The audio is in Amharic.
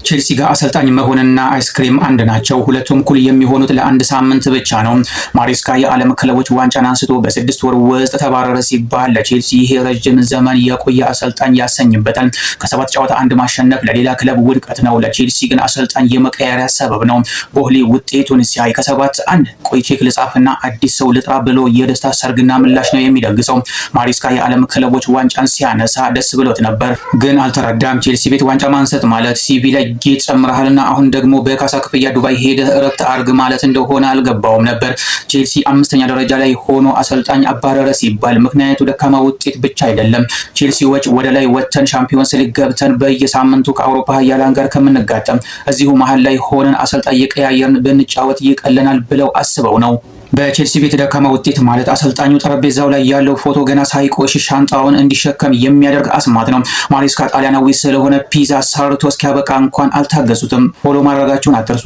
ቼልሲ ጋር አሰልጣኝ መሆንና አይስክሪም አንድ ናቸው። ሁለቱም እኩል የሚሆኑት ለአንድ ሳምንት ብቻ ነው። ማሬስካ የዓለም ክለቦች ዋንጫን አንስቶ በ6 ወር ውስጥ ተባረረ ሲባል ለቼልሲ ይሄ ረጅም ዘመን የቆየ አሰልጣኝ ያሰኝበታል። ከ7 ጨዋታ አንድ ማሸነፍ ለሌላ ክለብ ውድቀት ነው፣ ለቼልሲ ግን አሰልጣኝ የመቀየሪያ ሰበብ ነው። ቦህሊ ውጤቱን ሲያይ ከ7-1 ቆይ ቼክ ልጻፍና አዲስ ሰው ልጥራ ብሎ የደስታ ሰርግና ምላሽ ነው የሚደግሰው። ማሬስካ የዓለም ክለቦች ዋንጫን ሲያነሳ ደስ ብሎት ነበር፣ ግን አልተረዳም። ቼልሲ ቤት ዋንጫ ማንሳት ማለት ሲቪ ላይ ጌጥ ጨምረሃልና አሁን ደግሞ በካሳ ክፍያ ዱባይ ሄደህ እረፍት አርግ ማለት እንደሆነ አልገባውም ነበር። ቼልሲ 5ኛ ደረጃ ላይ ሆኖ አሰልጣኝ አባረረ ሲባል ምክንያቱ ደካማ ውጤት ብቻ አይደለም። ቼልሲዎች ወደ ላይ ወጥተን ቻምፒዮንስ ሊግ ገብተን በየሳምንቱ ከአውሮፓ ኃያላን ጋር ከምንጋጠም እዚሁ መሀል ላይ ሆነን አሰልጣኝ የቀያየርን ብንጫወት ይቀለናል ብለው አስበው ነው። በቼልሲ ቤት ደካማ ውጤት ማለት አሰልጣኙ ጠረጴዛው ላይ ያለው ፎቶ ገና ሳይቆሽሽ ሻንጣውን እንዲሸከም የሚያደርግ አስማት ነው። ማሬስካ ጣሊያናዊ ስለሆነ ፒዛ ሰርቶ እስኪያበቃ እንኳን አልታገሱትም። ፎሎ ማድረጋችሁን አትርሱ።